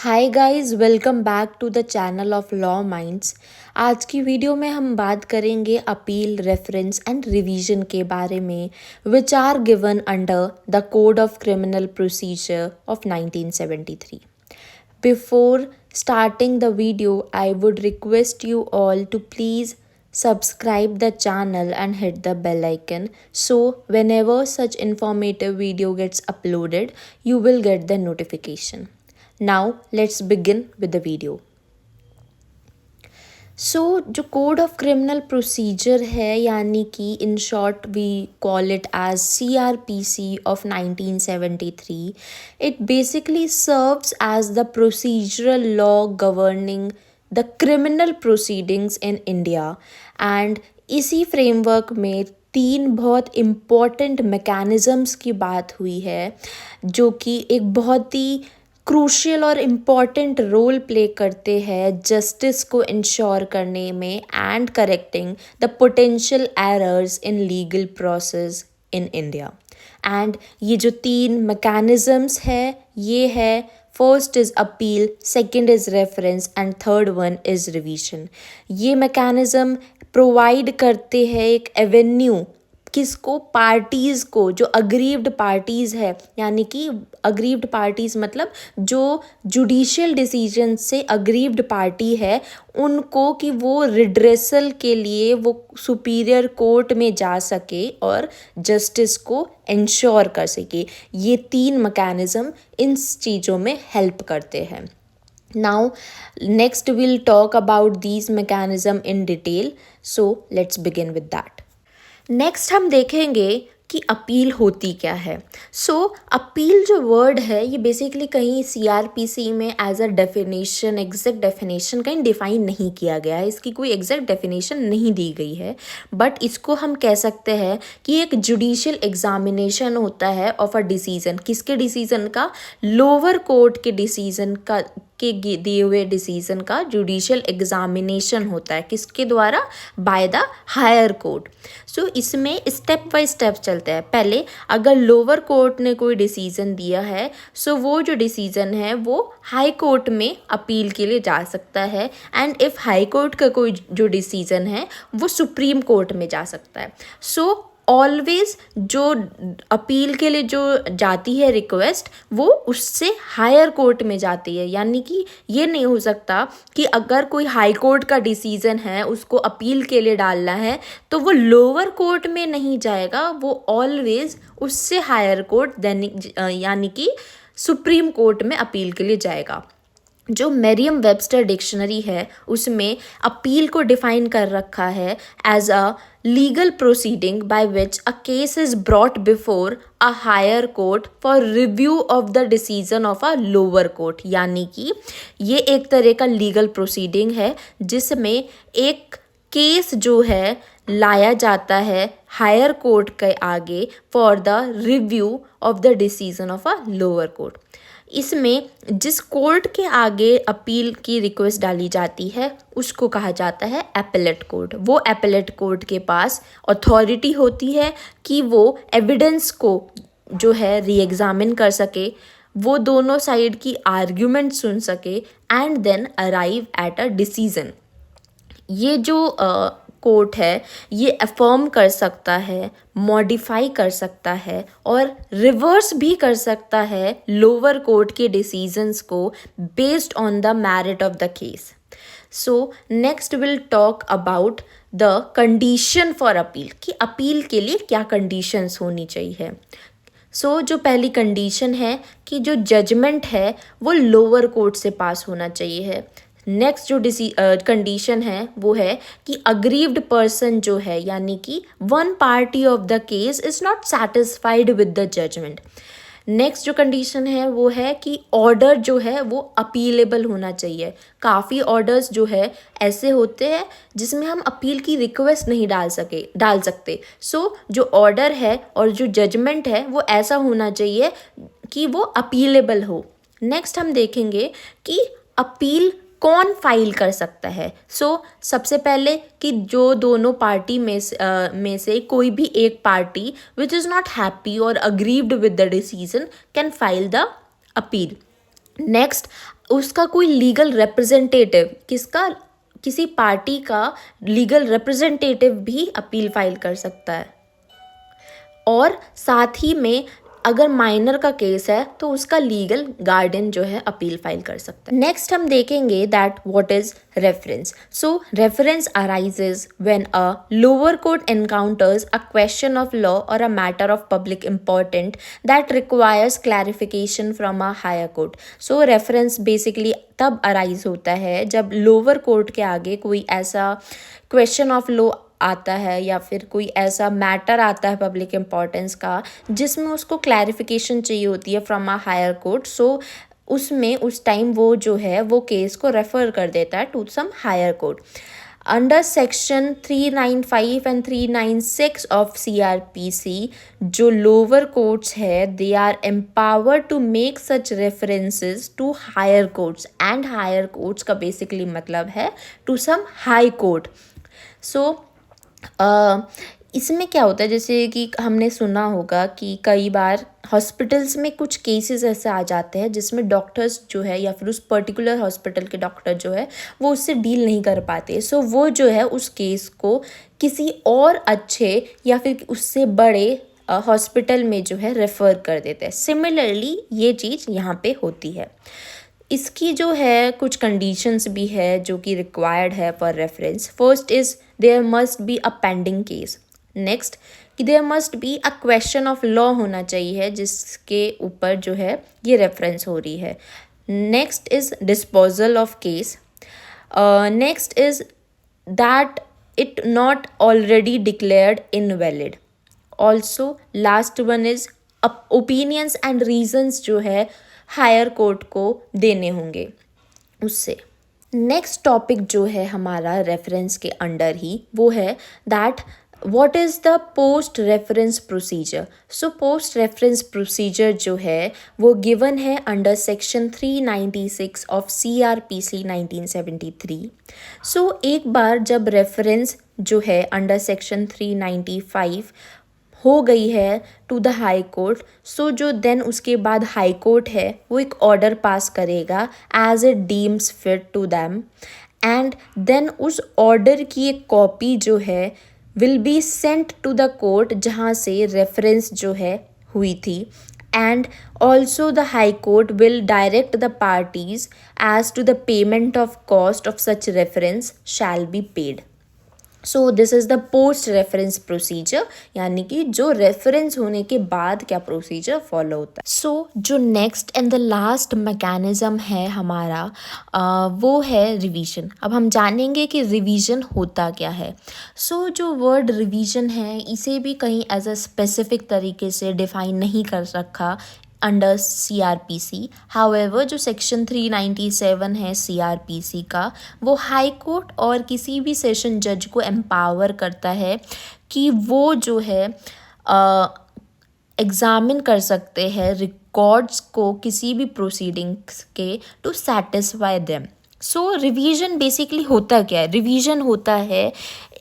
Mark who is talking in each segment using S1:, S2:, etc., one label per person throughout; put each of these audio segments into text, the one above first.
S1: Hi guys, welcome back to the channel of law minds. आज की video में हम बात करेंगे अपील, रेफरेंस एंड रिवीजन के बारे में which are given under the code of criminal procedure of 1973। Before starting the video, I would request you all to please subscribe the channel and hit the bell icon so whenever such informative video gets uploaded, you will get the notification. Now let's begin with the video. जो code of criminal procedure है, यानी कि in short we call it as CRPC of 1973, it basically serves as the procedural law governing the criminal proceedings in India. And इसी framework में तीन बहुत important mechanisms की बात हुई है जो कि एक बहुत ही क्रूशियल और इम्पॉर्टेंट रोल प्ले करते हैं जस्टिस को इंश्योर करने में and correcting the potential errors in legal process in India. And ये जो तीन मैकेनिज़म्स है, ये है first is appeal, second is reference and third one is revision. ये मैकेनिज़्म प्रोवाइड करते हैं एक एवेन्यू किसको, पार्टीज़ को, जो अग्रीव्ड पार्टीज़ है, यानी कि अग्रीव्ड पार्टीज़ मतलब जो जुडिशियल डिसीजन से अग्रीव्ड पार्टी है, उनको कि वो रिड्रेसल के लिए वो सुपीरियर कोर्ट में जा सके और जस्टिस को इंश्योर कर सके। ये तीन मैकेनिज़्म इन चीज़ों में हेल्प करते हैं। Now, next we'll talk about these mechanism in detail. So let's begin with that. Next हम देखेंगे कि अपील होती क्या है। अपील जो वर्ड है, ये बेसिकली कहीं CRPC में as a definition, exact definition कहीं डिफाइन नहीं किया गया है, इसकी कोई एग्जैक्ट डेफिनेशन नहीं दी गई है, बट इसको हम कह सकते हैं कि एक जुडिशियल एग्जामिनेशन होता है ऑफ अ डिसीजन। किसके डिसीजन का? लोअर कोर्ट के डिसीजन का, के दिए हुए डिसीजन का जुडिशियल एग्जामिनेशन होता है। किसके द्वारा? By the higher court. इसमें स्टेप बाय स्टेप चलते हैं। पहले अगर लोअर कोर्ट ने कोई डिसीजन दिया है, वो जो डिसीजन है वो हाई कोर्ट में अपील के लिए जा सकता है। एंड इफ़ हाई कोर्ट का कोई जो डिसीजन है वो सुप्रीम कोर्ट में जा सकता है। ऑलवेज जो अपील के लिए जो जाती है रिक्वेस्ट, वो उससे हायर कोर्ट में जाती है। यानी कि ये नहीं हो सकता कि अगर कोई हाई कोर्ट का डिसीजन है, उसको अपील के लिए डालना है, तो वो लोअर कोर्ट में नहीं जाएगा, वो ऑलवेज उससे हायर कोर्ट यानी कि सुप्रीम कोर्ट में अपील के लिए जाएगा। जो मेरियम वेबस्टर डिक्शनरी है, उसमें अपील को डिफाइन कर रखा है as a legal proceeding by which a case is brought before a higher court for review of the decision of a lower court. यानी कि ये एक तरह का लीगल प्रोसीडिंग है जिसमें एक केस जो है लाया जाता है हायर कोर्ट के आगे for the review of the decision of a lower court. इसमें जिस कोर्ट के आगे अपील की रिक्वेस्ट डाली जाती है उसको कहा जाता है एपेलेट कोर्ट। वो एपेलेट कोर्ट के पास अथॉरिटी होती है कि वो एविडेंस को जो है री एग्जामिन कर सके, वो दोनों साइड की आर्ग्यूमेंट सुन सके and then arrive at a decision. ये जो कोर्ट है, ये अफर्म कर सकता है, मॉडिफाई कर सकता है और रिवर्स भी कर सकता है लोअर कोर्ट के डिसीजंस को based on the merit of the case. Next will talk about the condition for appeal, कि अपील के लिए क्या कंडीशंस होनी चाहिए। जो पहली कंडीशन है कि जो जजमेंट है वो लोअर कोर्ट से पास होना चाहिए है। नेक्स्ट जो कंडीशन है वो है कि अग्रीव्ड पर्सन जो है, यानी कि one party of the case is not satisfied with the judgement. Next जो कंडीशन है वो है कि ऑर्डर जो है वो अपीलेबल होना चाहिए। काफ़ी ऑर्डर्स जो है ऐसे होते हैं जिसमें हम अपील की रिक्वेस्ट नहीं डाल सकते। जो ऑर्डर है और जो जजमेंट है वो ऐसा होना चाहिए कि वो अपीलेबल हो। नेक्स्ट हम देखेंगे कि अपील कौन फाइल कर सकता है। सबसे पहले कि जो दोनों पार्टी में से कोई भी एक party which is not happy और aggrieved with the decision can file the appeal. Next, उसका कोई लीगल रिप्रेजेंटेटिव, किसी पार्टी का लीगल रिप्रेजेंटेटिव भी अपील फाइल कर सकता है। और साथ ही में अगर माइनर का केस है तो उसका लीगल गार्डियन जो है अपील फाइल कर सकता है। नेक्स्ट हम देखेंगे that what is reference. So reference arises when a lower court encounters a question of law और a matter of public important that requires clarification from a higher court. So reference basically तब arise होता है जब lower court के आगे कोई ऐसा question of law आता है या फिर कोई ऐसा मैटर आता है पब्लिक इम्पोर्टेंस का जिसमें उसको क्लैरिफिकेशन चाहिए होती है फ्रॉम अ हायर कोर्ट। सो उसमें उस टाइम वो जो है वो केस को रेफर कर देता है to some higher court. Under section 395 and 396 of CRPC जो लोअर कोर्ट्स है they are empowered to make such references to higher courts, and higher courts का बेसिकली मतलब है to some high court. So इसमें क्या होता है, जैसे कि हमने सुना होगा कि कई बार हॉस्पिटल्स में कुछ केसेस ऐसे आ जाते हैं जिसमें डॉक्टर्स जो है या फिर उस पर्टिकुलर हॉस्पिटल के डॉक्टर जो है वो उससे डील नहीं कर पाते। सो वो जो है उस केस को किसी और अच्छे या फिर उससे बड़े हॉस्पिटल में जो है रेफ़र कर देते हैं। सिमिलरली ये चीज़ यहाँ पे होती है। इसकी जो है कुछ कंडीशंस भी है जो कि रिक्वायर्ड है for reference. First is there must be a pending case. Next कि there must be a question of law होना चाहिए जिसके ऊपर जो है ये रेफरेंस हो रही है। Next is disposal of case. Next is that it not already declared invalid. Also last one is opinions and reasons जो है हायर कोर्ट को देने होंगे उससे। नेक्स्ट टॉपिक जो है हमारा रेफरेंस के अंडर ही वो है that what is the post reference procedure. So post reference procedure जो है वो गिवन है अंडर सेक्शन 396 ऑफ CRPC 1973। सो एक बार जब रेफरेंस जो है अंडर सेक्शन 395 हो गई है टू द हाई कोर्ट, सो जो देन उसके बाद हाई कोर्ट है वो एक ऑर्डर पास करेगा as it deems fit to them, and then उस ऑर्डर की एक कॉपी जो है will be sent to the court जहाँ से रेफरेंस जो है हुई थी, and also the high court will direct the parties as to the payment of cost of such reference shall be paid. So this is the post reference procedure, यानी कि जो reference होने के बाद क्या प्रोसीजर फॉलो होता है। सो जो next and the last mechanism है हमारा वो है रिवीजन। अब हम जानेंगे कि रिवीजन होता क्या है। सो जो वर्ड रिवीजन है इसे भी कहीं एज अ स्पेसिफिक तरीके से डिफाइन नहीं कर रखा अंडर CRPC। हाउएवर जो सेक्शन 397 है CRPC का वो हाई कोर्ट और किसी भी सेशन जज को एम्पावर करता है कि वो जो है एग्ज़ामिन कर सकते हैं रिकॉर्ड्स को किसी भी प्रोसीडिंग्स के to satisfy them. So revision basically होता क्या है? रिवीजन होता है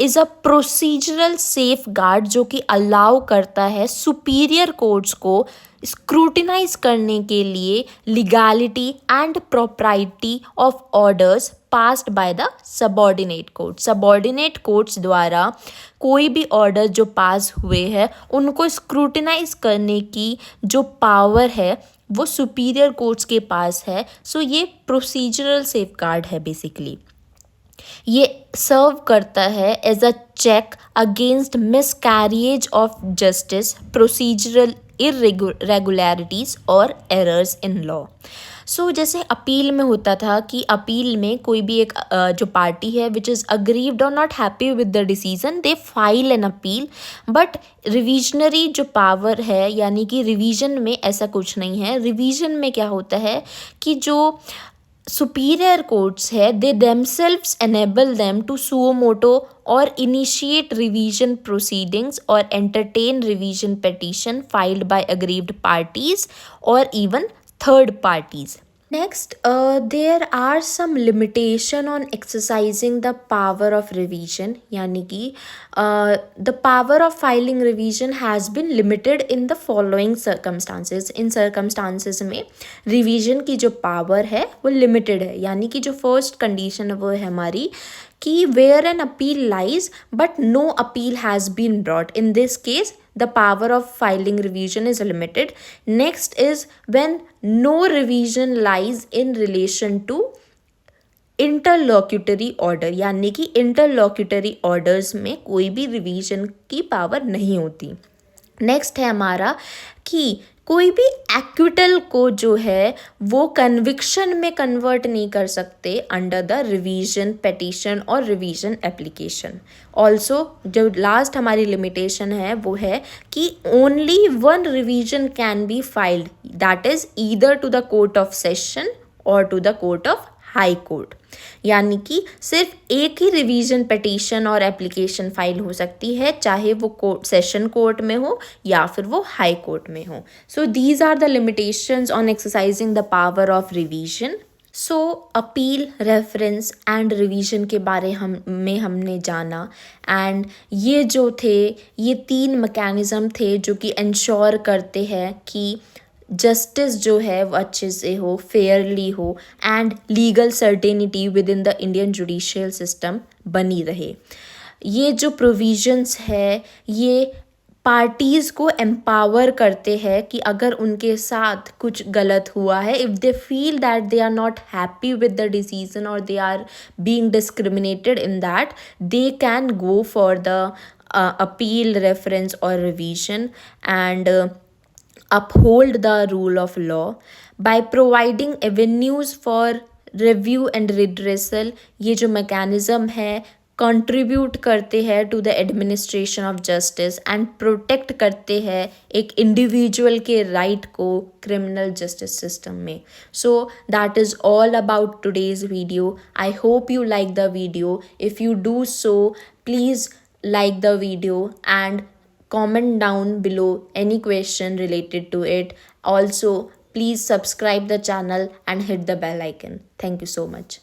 S1: is a procedural safe guard जो कि अलाउ करता है सुपीरियर कोर्ट्स को स्क्रूटिनाइज करने के लिए legality and propriety of orders passed by the subordinate court. Subordinate courts द्वारा कोई भी ऑर्डर जो पास हुए हैं उनको स्क्रूटिनाइज करने की जो पावर है वो सुपीरियर कोर्ट्स के पास है। सो ये प्रोसीजरल सेफ गार्ड है बेसिकली। ये सर्व करता है as a check against miscarriage of justice, procedural irregularities और एरर्स इन लॉ। सो जैसे अपील में होता था कि अपील में कोई भी एक जो पार्टी है विच इज़ अग्रीव्ड और not happy with the decision they file an appeal, but revisionary जो पावर है यानी कि रिवीजन में ऐसा कुछ नहीं है। रिवीजन में क्या होता है कि जो सुपीरियर कोर्ट्स है they themselves enable them to suo moto और इनिशिएट रिवीजन प्रोसीडिंग्स और entertain revision petition filed by aggrieved parties और even third parties. Next, there are some limitation on exercising the power of revision. यानी कि the power of filing revision has been limited in the following circumstances. In circumstances में revision की जो power है वो limited है. यानी कि जो first condition है वो है हमारी कि where an appeal lies but no appeal has been brought. In this case, the power of filing revision is limited. Next is when no revision lies in relation to इंटरलॉक्यूटरी order, यानी कि इंटरलॉक्यूटरी orders में कोई भी revision की power नहीं होती. Next है हमारा कि कोई भी एक्विटल को जो है वो कन्विक्शन में कन्वर्ट नहीं कर सकते अंडर द रिवीजन पिटीशन और रिवीजन एप्लीकेशन. ऑल्सो जो लास्ट हमारी लिमिटेशन है वो है कि only one revision can be filed, that is either to the court of session और to the court of high court. यानी कि सिर्फ एक ही रिवीजन पिटीशन और एप्लीकेशन फाइल हो सकती है, चाहे वो कोर्ट सेशन कोर्ट में हो या फिर वो हाई कोर्ट में हो. So these are the limitations on exercising the power of revision. So appeal, reference and revision के बारे में हमने जाना. एंड ये जो थे ये तीन मैकेनिज़्म थे जो कि इंश्योर करते हैं कि जस्टिस जो है वो अच्छे से हो, फेयरली हो and legal certainty with in the Indian judicial system बनी रहे. ये जो प्रोविजंस है ये पार्टीज़ को एम्पावर करते हैं कि अगर उनके साथ कुछ गलत हुआ है, if they feel that they are not happy with the decision और they are being discriminated in that, they can go for the appeal, reference और revision and uphold the rule of law by providing avenues for review and redressal. ये जो mechanism है contribute करते हैं to the administration of justice and protect करते हैं एक individual के राइट को क्रिमिनल जस्टिस सिस्टम में. So that is all about today's video. I hope you like the video. If you do so please like the video and comment down below any question related to it. Also, please subscribe the channel and hit the bell icon. Thank you so much.